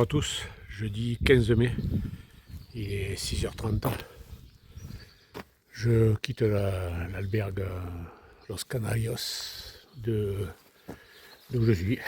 à tous, jeudi 15 mai, il est 6h30. Je quitte l'albergue Los Canarios d'où je suis.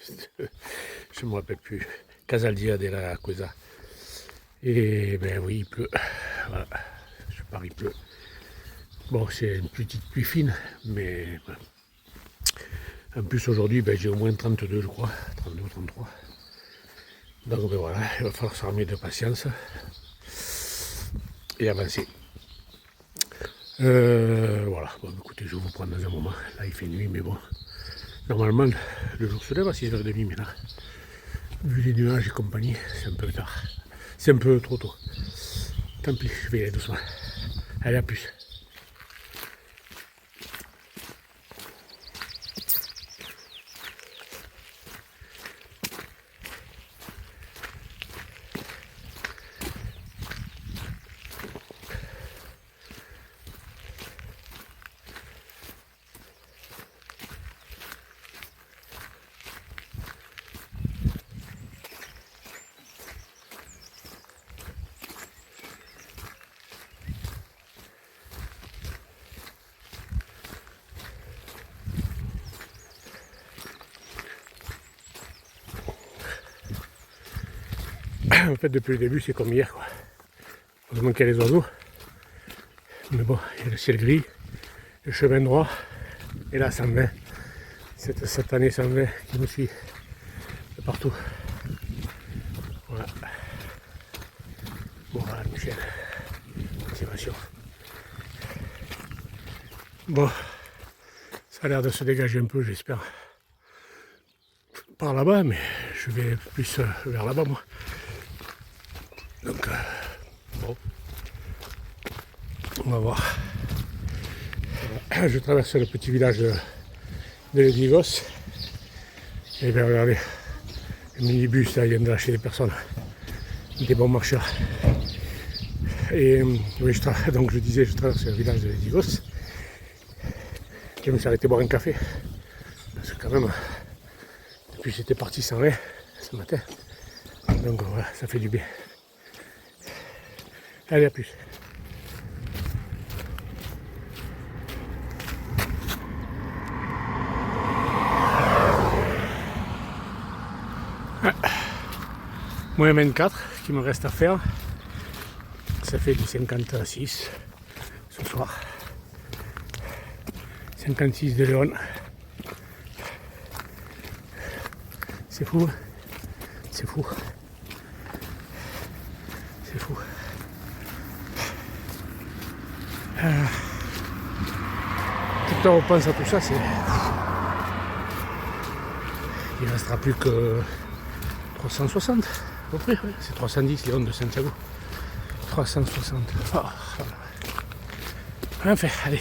Je ne me rappelle plus. Casaldia de la Cuesa. Et ben oui, il pleut. Voilà, je pars, il pleut. Bon, c'est une petite pluie fine, mais en plus aujourd'hui, ben, j'ai au moins 32, je crois, 32 ou 33. Donc ben voilà, il va falloir s'armer de patience et avancer. Voilà, bon écoutez, je vais vous prendre dans un moment. Là il fait nuit, mais bon, normalement le jour se lève à 6h30, mais là, vu les nuages et compagnie, c'est un peu tard. C'est un peu trop tôt. Tant pis, je vais y aller doucement. Allez, à plus. En fait, depuis le début, c'est comme hier, quoi. Heureusement qu'il y a les oiseaux. Mais bon, il y a le ciel gris, le chemin droit, et là, 120. Cette année 120 qui me suit de partout. Voilà. Bon, voilà, Michel. Motivation. Bon, ça a l'air de se dégager un peu, j'espère. Par là-bas, mais je vais plus vers là-bas, moi. Donc, bon, on va voir. Je traverse le petit village de Ledigos. Et bien, regardez, le minibus, là, il vient de lâcher des personnes, des bons marcheurs. Et oui, donc je disais, je traverse le village de Ledigos. Je me suis arrêté boire un café. Parce que quand même, depuis j'étais parti sans rien ce matin. Donc voilà, ça fait du bien. Allez, à plus. Moins 24 qu'il me reste à faire. Ça fait du 56 ce soir. 56 de Léon. C'est fou. C'est fou. C'est fou. Tout on repense à tout ça, c'est. Il ne restera plus que 360 à peu près, ouais. C'est 310 Léon de Santiago. 360. Oh, voilà. Enfin, allez.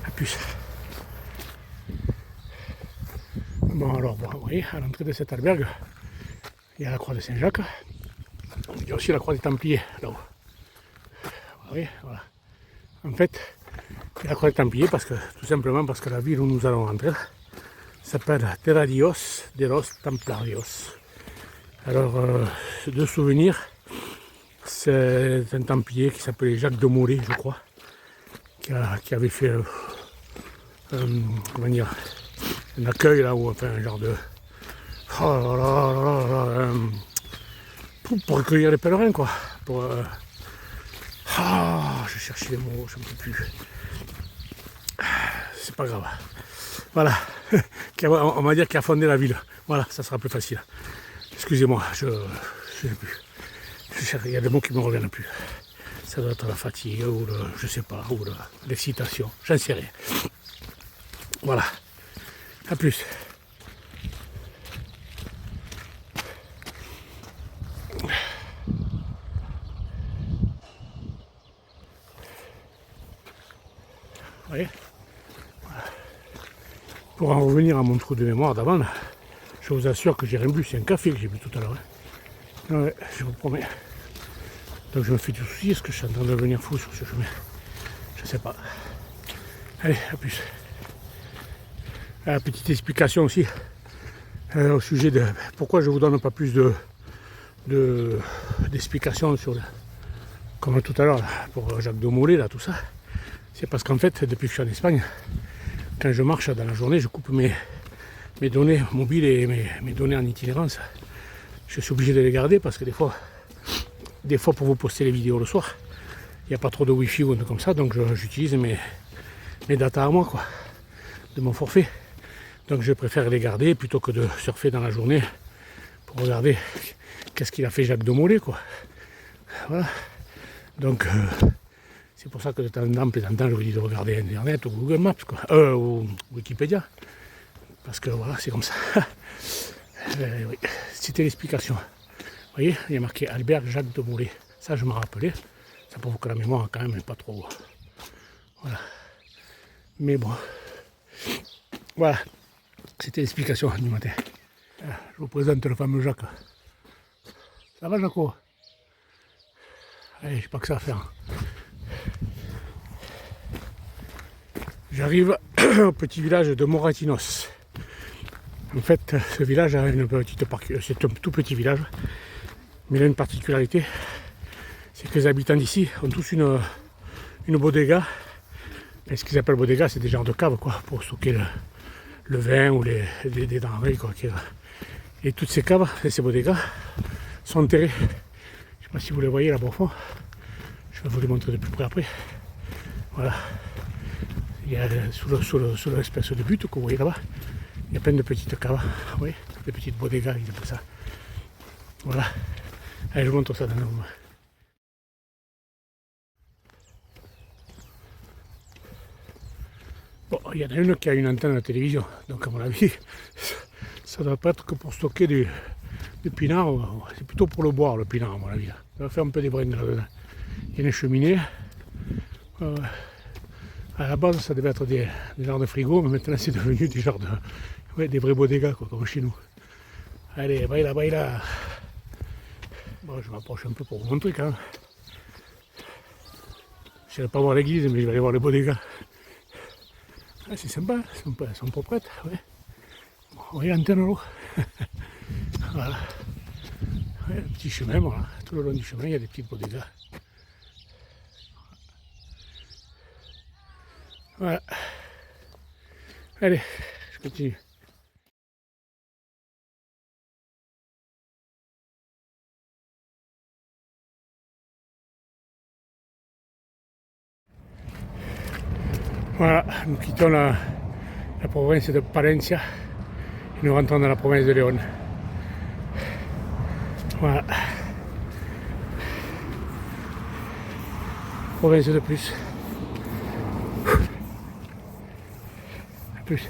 À plus. Bon alors, bon, vous voyez, à l'entrée de cet albergue, il y a la croix de Saint-Jacques. Il y a aussi la croix des Templiers, là-haut. Vous voyez, voilà. En fait, il y a la croix des Templiers parce que, tout simplement parce que la ville où nous allons rentrer s'appelle Terradios de los Templarios. Alors, de souvenir, c'est un Templier qui s'appelait Jacques de Molay, je crois, qui avait fait comment dire, un accueil là, ou enfin un genre de. Oh là là, pour accueillir les pèlerins, quoi. Pour, je cherchais les mots, je ne peux plus. C'est pas grave. Voilà. On va dire qu'il a fondé la ville. Voilà, ça sera plus facile. Excusez-moi, je sais plus. Il y a des mots qui ne me reviennent plus. Ça doit être la fatigue ou le, je sais pas, ou l'excitation. J'en sais rien. Voilà. À plus. Vous voyez, voilà. Pour en revenir à mon trou de mémoire d'avant, je vous assure que j'ai rien bu, c'est un café que j'ai bu tout à l'heure. Hein. Ouais, je vous promets. Donc je me fais du souci, est-ce que je suis en train de devenir fou sur ce chemin? Je sais pas. Allez, à plus. Petite explication aussi. au sujet de pourquoi je ne vous donne pas plus d'explications sur comme tout à l'heure pour Jacques de Molay, là, tout ça. C'est parce qu'en fait, depuis que je suis en Espagne, quand je marche dans la journée, je coupe mes données mobiles et mes données en itinérance. Je suis obligé de les garder parce que des fois pour vous poster les vidéos le soir, il n'y a pas trop de wifi ou un truc comme ça, donc j'utilise mes datas à moi, quoi, de mon forfait. Donc je préfère les garder plutôt que de surfer dans la journée pour regarder qu'est-ce qu'il a fait Jacques de Molay, quoi. Voilà. Donc c'est pour ça que de temps en temps, je vous dis de regarder Internet ou Google Maps, quoi, ou Wikipédia. Parce que voilà, c'est comme ça. Oui. C'était l'explication. Vous voyez, il y a marqué Albert Jacques de Molay. Ça, je me rappelais. Ça prouve que la mémoire, quand même, n'est pas trop. Voilà. Mais bon. Voilà. C'était l'explication du matin. Je vous présente le fameux Jacques. Ça va, Jaco? Allez, j'ai pas que ça à faire. J'arrive au petit village de Moratinos. En fait, ce village a une petite c'est un tout petit village, mais il a une particularité, c'est que les habitants d'ici ont tous une bodega. Et ce qu'ils appellent bodega, c'est des genres de caves, quoi, pour stocker le vin ou des denrées, quoi. Et toutes ces caves, ces bodegas, sont enterrées. Je ne sais pas si vous les voyez là-bas au fond. Je vais vous les montrer de plus près après. Voilà. Il y a sous l'espèce de butte que vous voyez là-bas. Il y a plein de petites caves, oui, des petites bodegas, ils appellent ça. Voilà. Allez, je vous montre ça dans le moment. Bon, il y en a une qui a une antenne de télévision, donc à mon avis, ça ne doit pas être que pour stocker du pinard, c'est plutôt pour le boire, le pinard, à mon avis. Ça va faire un peu des brins là-dedans. Il y a une cheminée. À la base, ça devait être des genres de frigo, mais maintenant c'est devenu des genres de. Ouais, des vrais bodegas, quoi, comme chez nous. Allez, baila, baila. Bon, je m'approche un peu pour vous montrer quand même. Je n'irai pas voir l'église, mais je vais aller voir les bodegas. Ah, c'est sympa, elles sont proprettes, ouais. Bon, vous voyez l'antenne là. Voilà. Ouais, un petit chemin, voilà. Tout le long du chemin, il y a des petites bodegas. Voilà. Allez, je continue. Voilà, nous quittons la province de Palencia et nous rentrons dans la province de Léon. Voilà. Province de plus. À plus.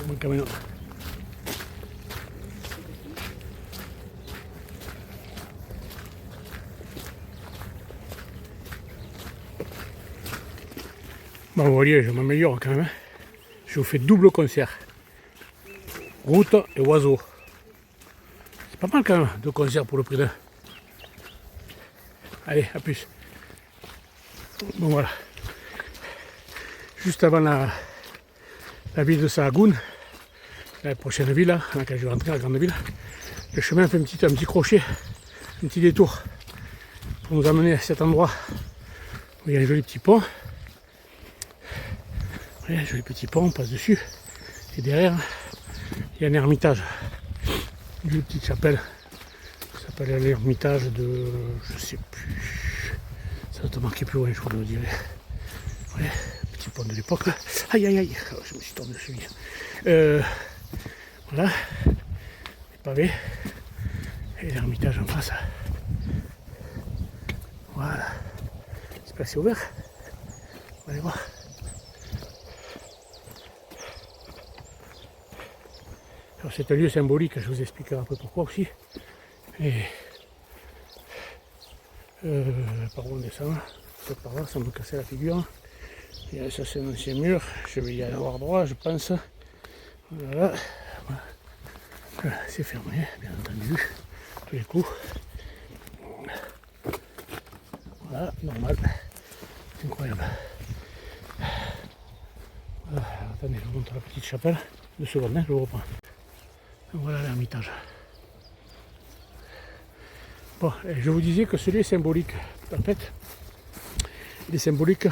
Buen camino. Bon, vous voyez, je m'améliore quand même. Je vous fais double concert. Route et oiseau. C'est pas mal quand même, deux concerts pour le prix d'un. Allez, à plus. Bon, voilà. Juste avant la ville de Sahagún, la prochaine ville, là, dans laquelle je vais rentrer, la grande ville, le chemin fait un petit crochet, un petit détour pour nous amener à cet endroit où il y a un joli petit pont. Voilà, un joli petit pont, on passe dessus. Et derrière, il y a un ermitage, une petite chapelle. Ça s'appelle l'ermitage de. Je sais plus. Ça doit te marquer plus loin, je crois, je vous dirais. Ouais, petit pont de l'époque. Aïe aïe aïe, je me suis tombé dessus. Voilà. pavé. Et l'ermitage en face. Voilà. J'espère que c'est ouvert. On va aller voir. Alors c'est un lieu symbolique, je vous expliquerai un peu pourquoi aussi. Et par où on descend, peut-être par là, sans me casser la figure. Et ça c'est un ancien mur, je vais y avoir droit je pense. Voilà. Voilà. C'est fermé, bien entendu, tous les coups. Voilà, normal. C'est incroyable. Voilà, attendez, je vous montre la petite chapelle. 2 secondes, je vous reprends. Donc voilà l'ermitage. Bon, et je vous disais que ce lieu est symbolique. En fait, il est symbolique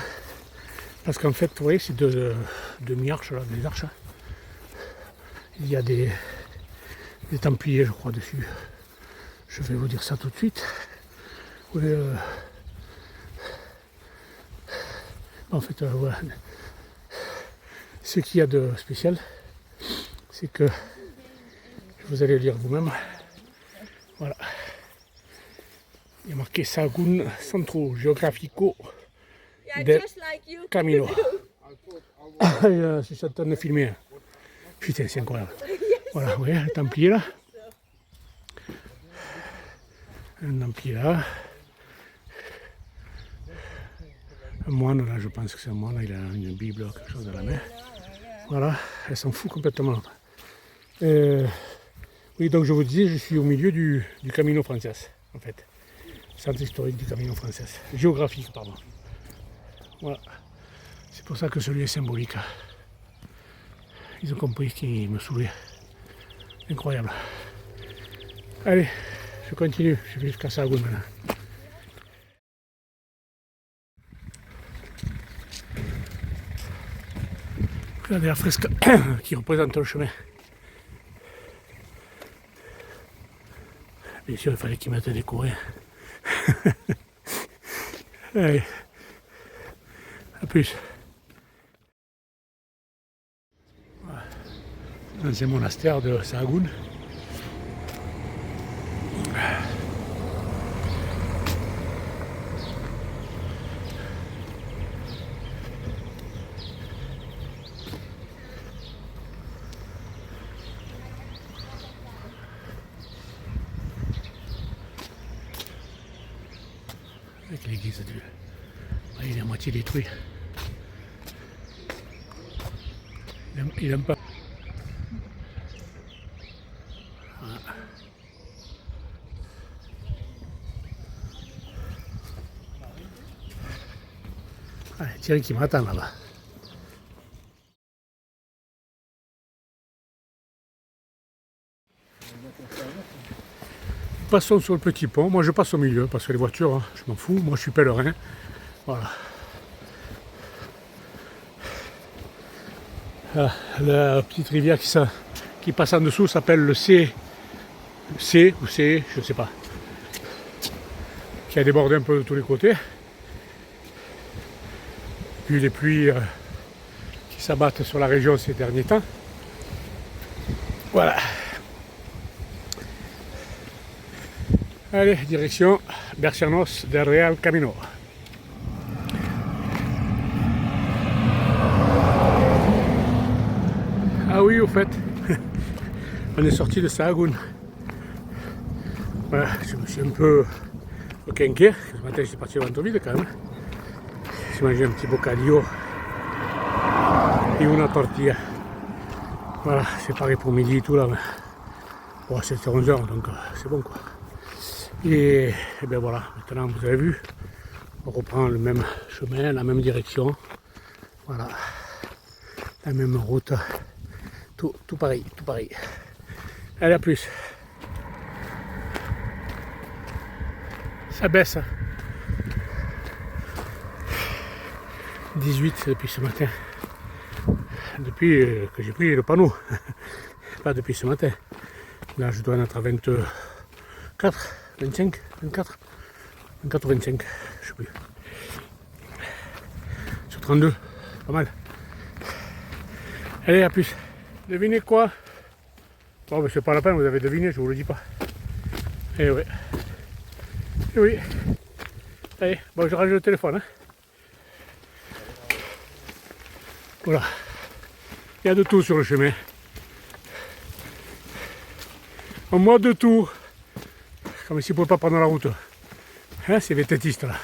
parce qu'en fait, vous voyez, c'est deux demi-arches, là, des arches. Il y a des templiers, je crois, dessus. Je vais vous dire ça tout de suite. Oui, en fait, voilà. Ce qu'il y a de spécial, c'est que vous allez lire vous-même. Voilà. Il y a marqué Sahagún Centro Geográfico del Camino. Je suis en train de filmer. Putain, c'est incroyable. Voilà, vous voyez, le templier là. Un templier là. Un moine là, je pense que c'est un moine, il a une Bible ou quelque chose dans la main. Voilà, elle s'en fout complètement. Oui, donc je vous disais, je suis au milieu du Camino Frances, en fait. Centre historique du Camino Frances. Géographique, pardon. Voilà. C'est pour ça que celui est symbolique. Ils ont compris qu'il me saoulait. Incroyable. Allez, je continue. Je vais jusqu'à Sahagún maintenant. Regardez la fresque qui représente le chemin. Bien sûr, il fallait qu'ils mettent des courriers. Allez, à plus. Voilà. L'ancien monastère de Sahagún. Avec l'église du... il est à moitié détruit. Il aime pas. Voilà. Allez, Thierry qui m'attend là-bas. Passons sur le petit pont. Moi je passe au milieu parce que les voitures, hein, je m'en fous. Moi je suis pèlerin. Voilà. La petite rivière qui passe en dessous s'appelle le C ou C, je ne sais pas. Qui a débordé un peu de tous les côtés. Puis les pluies qui s'abattent sur la région ces derniers temps. Voilà. Allez, direction Bercianos del Real Camino. Ah oui, au fait, on est sorti de Sahagún. Voilà, je me suis un peu requinqué. Ce matin, j'étais parti au ventre vide quand même. J'ai mangé un petit bocadillo et une tortilla. Voilà, c'est pareil pour midi et tout là. Bon, c'était 11h, donc c'est bon quoi. Et bien voilà, maintenant vous avez vu, on reprend le même chemin, la même direction. Voilà, la même route. Tout pareil, tout pareil. Allez, à plus. Ça baisse. 18 depuis ce matin. Depuis que j'ai pris le panneau. Pas depuis ce matin. Là, je dois en être à 24, 25, 24. 24 ou 25, je sais plus. Sur 32, pas mal. Allez, à plus. Devinez quoi? Bon, mais c'est pas la peine, vous avez deviné, je vous le dis pas. Eh oui. Eh oui. Allez, bon, je range le téléphone. Hein. Voilà. Il y a de tout sur le chemin. En mode de tout. Comme s'il ne pouvait pas prendre la route. Hein, c'est vététiste là.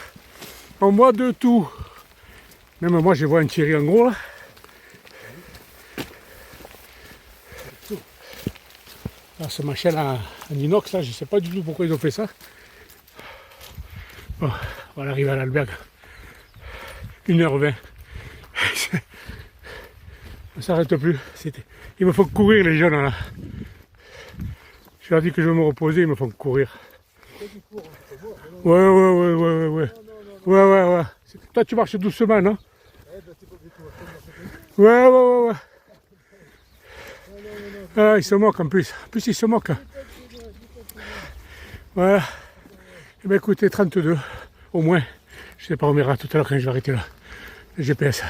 En mode de tout. Même moi, je vois un Thierry en gros là. Là, ce machin en inox là, je sais pas du tout pourquoi ils ont fait ça. Bon, on va arriver à l'albergue. 1h20. On s'arrête plus. Il me faut courir les jeunes là. Je leur dis que je vais me reposer, ils me font courir. Ouais. Ouais. Toi tu marches doucement, non? Ouais. Ah, ils se moquent en plus. En plus ils se moquent. Voilà. Eh bien écoutez, 32, au moins. Je sais pas, on verra tout à l'heure quand je vais arrêter là. Le GPS.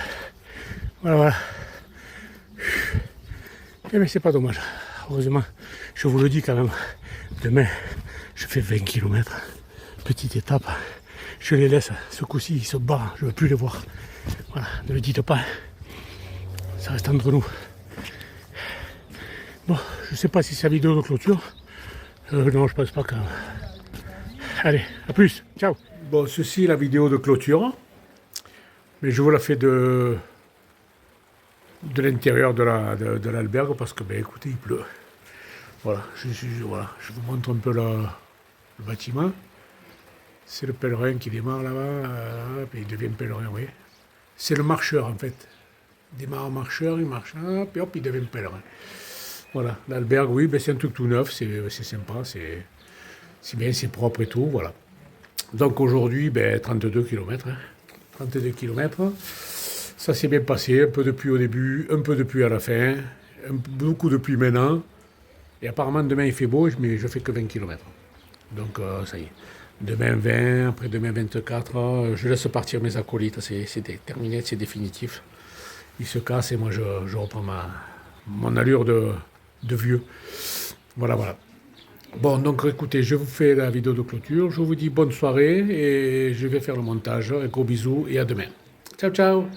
Voilà. Eh bien c'est pas dommage. Heureusement, je vous le dis quand même. Demain, je fais 20 km. Petite étape. Je les laisse. Ce coup-ci, ils se barrent. Je ne veux plus les voir. Voilà, ne le dites pas. Ça reste entre nous. Bon, je sais pas si c'est la vidéo de clôture. Non, je pense pas quand même. Allez, à plus. Ciao. Bon, ceci est la vidéo de clôture. Mais je vous la fais de l'intérieur de l'albergue parce que, ben, écoutez, il pleut. Voilà, je vous montre un peu le bâtiment. C'est le pèlerin qui démarre là-bas, puis il devient pèlerin, oui. C'est le marcheur en fait. Il démarre en marcheur, il marche, puis hop, il devient pèlerin. Voilà, l'albergue, oui, ben c'est un truc tout neuf, c'est sympa, c'est bien, c'est propre et tout, voilà. Donc aujourd'hui, ben, 32 km. 32 km. Ça s'est bien passé, un peu de pluie au début, un peu de pluie à la fin, beaucoup de pluie maintenant. Et apparemment, demain, il fait beau, mais je fais que 20 km. Donc, ça y est. Demain 20, après demain 24, je laisse partir mes acolytes, c'est terminé, c'est définitif. Ils se cassent et moi, je reprends mon allure de vieux. Voilà. Bon, donc écoutez, je vous fais la vidéo de clôture. Je vous dis bonne soirée et je vais faire le montage. Un gros bisou et à demain. Ciao.